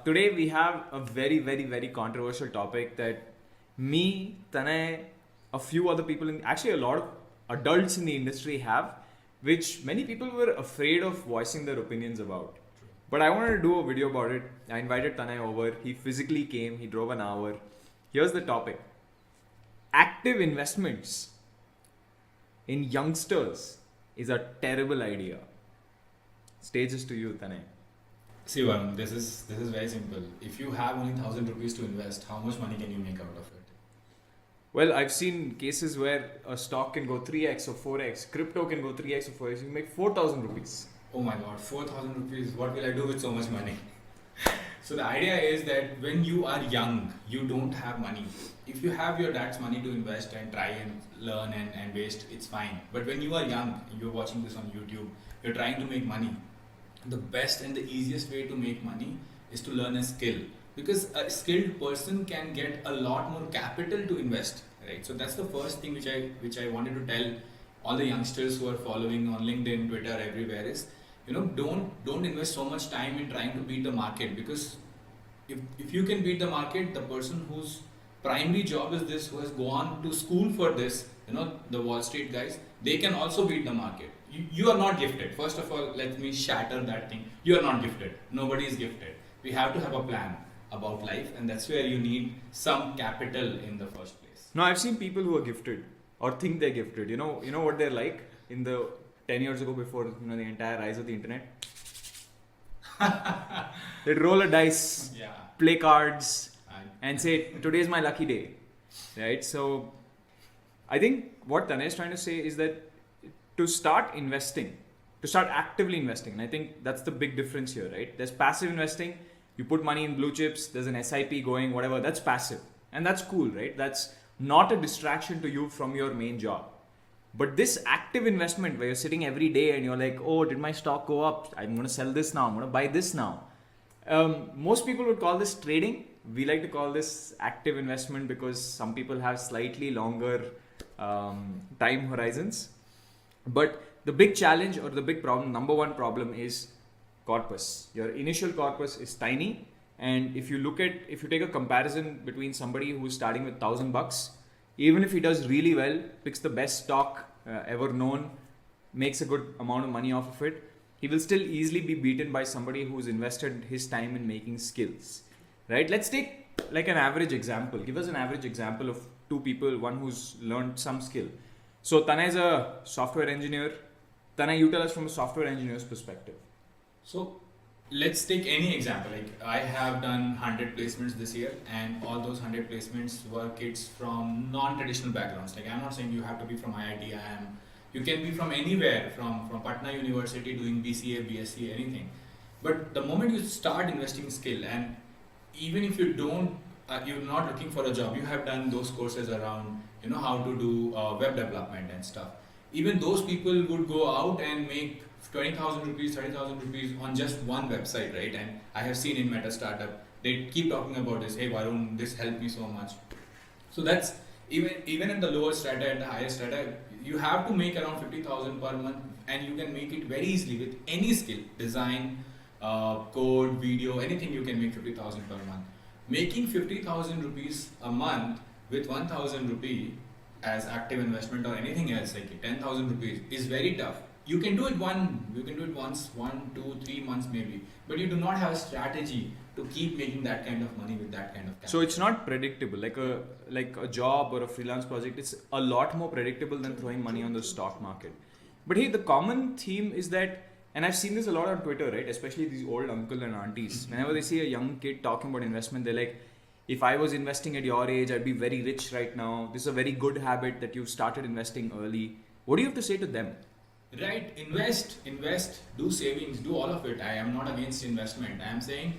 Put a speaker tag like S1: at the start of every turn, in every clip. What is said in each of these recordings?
S1: Today we have a very, very, very controversial topic that me, Tanay, a few other people, actually a lot of adults in the industry have, which many people were afraid of voicing their opinions about. But I wanted to do a video about it. I invited Tanay over. He physically came. He drove an hour. Here's the topic: active investments in youngsters is a terrible idea. Stage is to you, Tanay.
S2: See, Varun, this is very simple. If you have only 1,000 rupees to invest, how much money can you make out of it?
S1: Well, I've seen cases where a stock can go 3x or 4x, crypto can go 3x or 4x, you make 4,000 rupees.
S2: Oh my God, 4,000 rupees. What will I do with so much money? So the idea is that when you are young, you don't have money. If you have your dad's money to invest and try and learn and waste, it's fine. But when you are young, you're watching this on YouTube, you're trying to make money. The best and the easiest way to make money is to learn a skill, because a skilled person can get a lot more capital to invest, right? So that's the first thing which I wanted to tell all the youngsters who are following on LinkedIn, Twitter, everywhere is, don't invest so much time in trying to beat the market, because if you can beat the market, the person whose primary job is this, who has gone to school for this, the Wall Street guys, they can also beat the market. You are not gifted. First of all, let me shatter that thing. You are not gifted. Nobody is gifted. We have to have a plan about life, and that's where you need some capital in the first place.
S1: No, I've seen people who are gifted or think they're gifted. You know what they're like in the 10 years ago before the entire rise of the internet. They'd roll a dice,
S2: Yeah.
S1: play cards, and say, today's my lucky day. Right? So I think what Tanay is trying to say is that to start investing, to start actively investing, and I think that's the big difference here, right? There's passive investing, you put money in blue chips, there's an SIP going, whatever, that's passive. And that's cool, right? That's not a distraction to you from your main job. But this active investment where you're sitting every day and you're like, oh, did my stock go up? I'm going to sell this now, I'm going to buy this now. Most people would call this trading. We like to call this active investment because some people have slightly longer time horizons. But the big challenge or the big problem, number one problem, is corpus. Your initial corpus is tiny. And if you take a comparison between somebody who's starting with $1,000, even if he does really well, picks the best stock ever known, makes a good amount of money off of it, he will still easily be beaten by somebody who's invested his time in making skills, right? Let's take like an average example. Give us an average example of two people, one who's learned some skill. So Tanay is a software engineer. Tanay, you tell us from a software engineer's perspective.
S2: So let's take any example. Like I have done 100 placements this year, and all those 100 placements were kids from non-traditional backgrounds. Like I'm not saying you have to be from IIT, IIM. You can be from anywhere, from Patna University doing BCA, BSc, anything. But the moment you start investing skill, and even if you don't, you're not looking for a job, you have done those courses around, how to do web development and stuff. Even those people would go out and make 20,000 rupees, 30,000 rupees on just one website, right? And I have seen in Meta Startup, they keep talking about this. Hey, Varun, this helped me so much. So that's even in the lower strata and the higher strata, you have to make around 50,000 per month, and you can make it very easily with any skill, design, code, video, anything. You can make 50,000 per month. Making 50,000 rupees a month with 1,000 rupee as active investment or anything else like 10,000 rupees is very tough. You can do it once, 1, 2, 3 months maybe, but you do not have a strategy to keep making that kind of money with that kind of capital.
S1: So it's not predictable, like a job or a freelance project. It's a lot more predictable than throwing money on the stock market. But hey, the common theme is that, and I've seen this a lot on Twitter, right? Especially these old uncle and aunties. Whenever they see a young kid talking about investment, they're like, if I was investing at your age, I'd be very rich right now. This is a very good habit that you've started investing early. What do you have to say to them?
S2: Right, invest, do savings, do all of it. I am not against investment. I am saying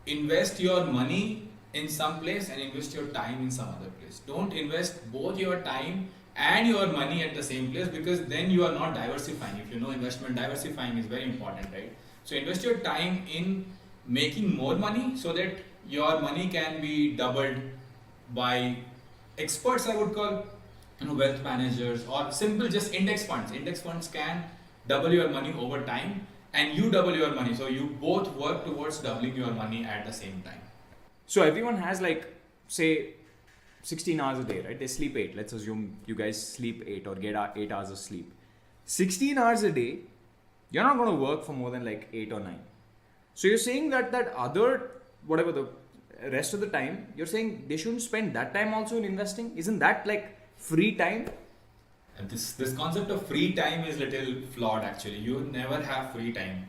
S2: invest your money in some place and invest your time in some other place. Don't invest both your time and your money at the same place, because then you are not diversifying. If you know investment, diversifying is very important, right? So invest your time in making more money so that your money can be doubled by experts, I would call, wealth managers, or simple just index funds. Index funds can double your money over time, and you double your money. So you both work towards doubling your money at the same time.
S1: So everyone has like, say, 16 hours a day, right? They sleep 8. Let's assume you guys sleep 8 or get 8 hours of sleep. 16 hours a day, you're not going to work for more than like 8 or 9. So you're saying that other, whatever the rest of the time, you're saying they shouldn't spend that time also in investing? Isn't that like free time?
S2: And this concept of free time is little flawed actually. You never have free time.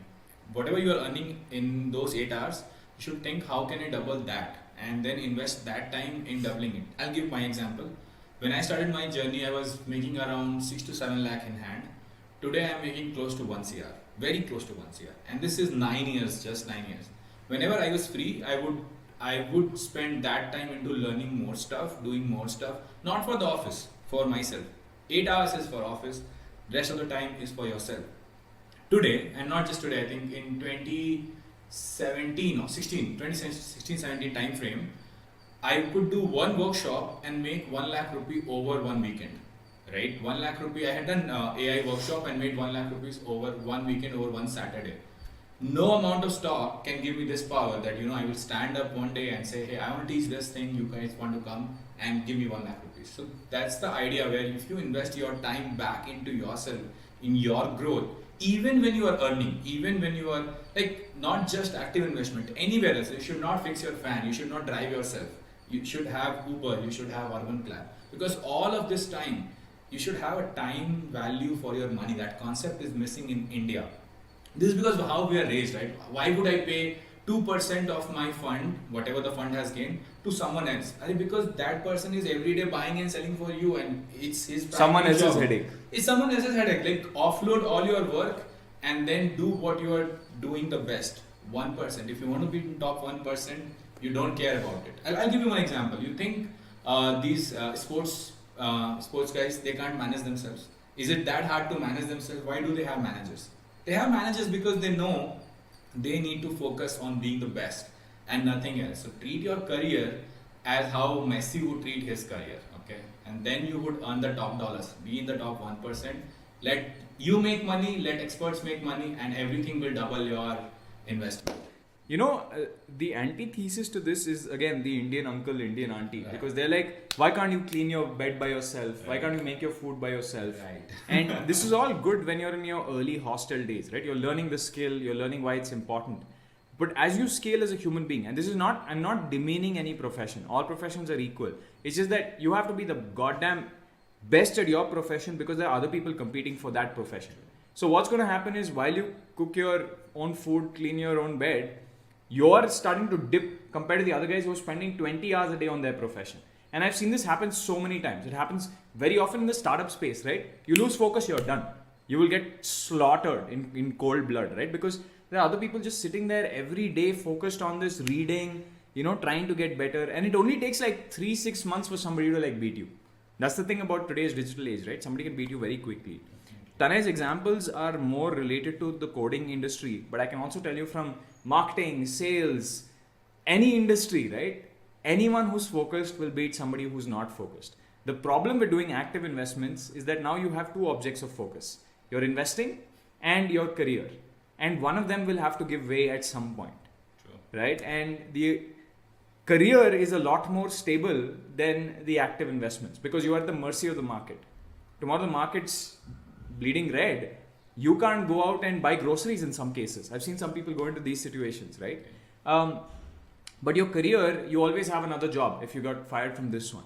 S2: Whatever you are earning in those 8 hours, you should think how can I double that and then invest that time in doubling it. I'll give my example. When I started my journey, I was making around 6 to 7 lakh in hand. Today I'm making close to 1 CR, very close to 1 CR. And this is 9 years, just 9 years. Whenever I was free, I would spend that time into learning more stuff, doing more stuff, not for the office, for myself. 8 hours is for office, rest of the time is for yourself. Today, and not just today, I think in 2017 or 2016, 17 time frame, I could do one workshop and make 1 lakh rupee over one weekend. Right? 1 lakh rupee, I had done AI workshop and made 1 lakh rupees over one weekend, over one Saturday. No amount of stock can give me this power that, I will stand up one day and say, hey, I want to teach this thing, you guys want to come and give me 1 lakh rupees. So that's the idea where if you invest your time back into yourself, in your growth, even when you are earning, even when you are like not just active investment, anywhere else, you should not fix your fan, you should not drive yourself. You should have Uber, you should have Urban Club. Because all of this time, you should have a time value for your money. That concept is missing in India. This is because of how we are raised, right? Why would I pay 2% of my fund, whatever the fund has gained, to someone else? Because that person is every day buying and selling for you and it's his
S1: someone else's
S2: job.
S1: Headache.
S2: It's someone else's headache. Like offload all your work and then do what you are doing the best. 1%. If you want to be in top 1%, you don't care about it. I'll give you one example. You think these sports guys, they can't manage themselves. Is it that hard to manage themselves? Why do they have managers? They have managers because they know they need to focus on being the best and nothing else. So treat your career as how Messi would treat his career, okay? And then you would earn the top dollars, be in the top 1%. Let you make money, let experts make money, and everything will double your investment.
S1: The antithesis to this is again the Indian uncle, Indian auntie,
S2: Right.
S1: Because they're like, why can't you clean your bed by yourself?
S2: Right.
S1: Why can't you make your food by yourself?
S2: Right.
S1: And this is all good when you're in your early hostel days, right? You're learning the skill, you're learning why it's important. But as you scale as a human being, and I'm not demeaning any profession. All professions are equal. It's just that you have to be the goddamn best at your profession because there are other people competing for that profession. So what's going to happen is while you cook your own food, clean your own bed, you're starting to dip compared to the other guys who are spending 20 hours a day on their profession. And I've seen this happen so many times. It happens very often in the startup space, right? You lose focus, you're done. You will get slaughtered in cold blood, right? Because there are other people just sitting there every day focused on this, reading, trying to get better. And it only takes like 3-6 months for somebody to like beat you. That's the thing about today's digital age, right? Somebody can beat you very quickly. Tanay's examples are more related to the coding industry, but I can also tell you from marketing, sales, any industry, right? Anyone who's focused will beat somebody who's not focused. The problem with doing active investments is that now you have two objects of focus. You're investing and your career. And one of them will have to give way at some point.
S2: True.
S1: Right? And the career is a lot more stable than the active investments because you are at the mercy of the market. Tomorrow the market's bleeding red. You can't go out and buy groceries in some cases. I've seen some people go into these situations, right? But your career, you always have another job if you got fired from this one,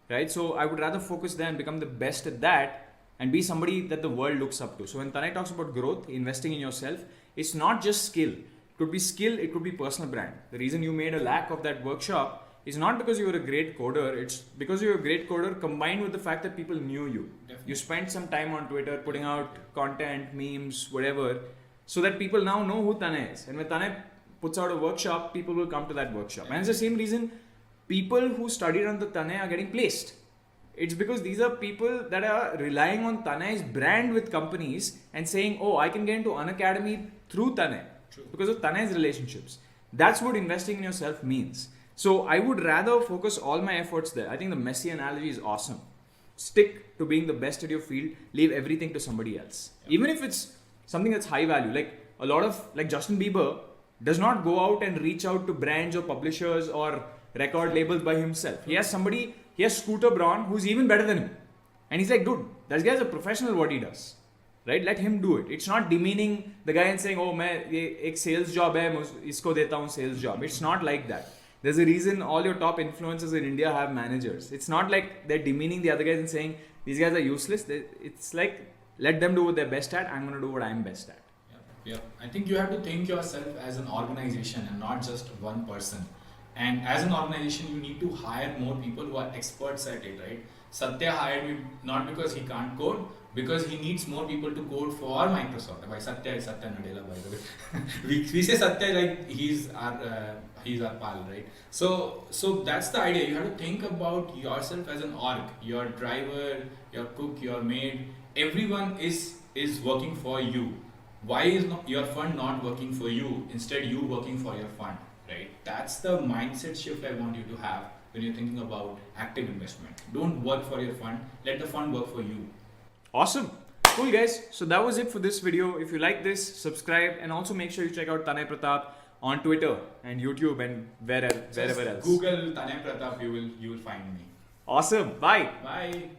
S1: right? So I would rather focus there and become the best at that and be somebody that the world looks up to. So when Tanay talks about growth, investing in yourself, it's not just skill. It could be skill, it could be personal brand. The reason you made a lakh of that workshop is not because you were a great coder, it's because you're a great coder combined with the fact that people knew you.
S2: Definitely.
S1: You spent some time on Twitter putting out content, memes, whatever, so that people now know who Tanay is. And when Tanay puts out a workshop, people will come to that workshop. And it's the same reason people who studied on the Tanay are getting placed. It's because these are people that are relying on Tanay's brand with companies and saying, oh, I can get into Unacademy through Tanay.
S2: True.
S1: Because of Tanay's relationships. That's what investing in yourself means. So I would rather focus all my efforts there. I think the Messi analogy is awesome. Stick to being the best at your field, leave everything to somebody else. Yeah. Even if it's something that's high value. Like a lot of, like Justin Bieber, does not go out and reach out to brands or publishers or record labels by himself. He has Scooter Braun, who's even better than him. And he's like, dude, this guy's a professional what he does. Right? Let him do it. It's not demeaning the guy and saying, oh, मैं ये एक sales job है, मैं इसको देता हूँ sales job. It's not like that. There's a reason all your top influencers in India have managers. It's not like they're demeaning the other guys and saying, these guys are useless. It's like, let them do what they're best at. I'm going to do what I'm best at.
S2: Yeah. I think you have to think yourself as an organization and not just one person. And as an organization, you need to hire more people who are experts at it, right? Satya hired me not because he can't code, because he needs more people to code for Microsoft. Why Satya is Satya Nadella, by the way. we say Satya like he's our pal, right? So that's the idea. You have to think about yourself as an org. Your driver, your cook, your maid, everyone is working for you. Why is your fund not working for you? Instead, you working for your fund, right? That's the mindset shift I want you to have when you're thinking about active investment. Don't work for your fund. Let the fund work for you.
S1: Awesome. Cool, guys. So that was it for this video. If you like this, subscribe, and also make sure you check out Tanay Pratap on Twitter and YouTube and wherever else.
S2: Google Tanay Pratap, you will find me.
S1: Awesome. Bye.
S2: Bye.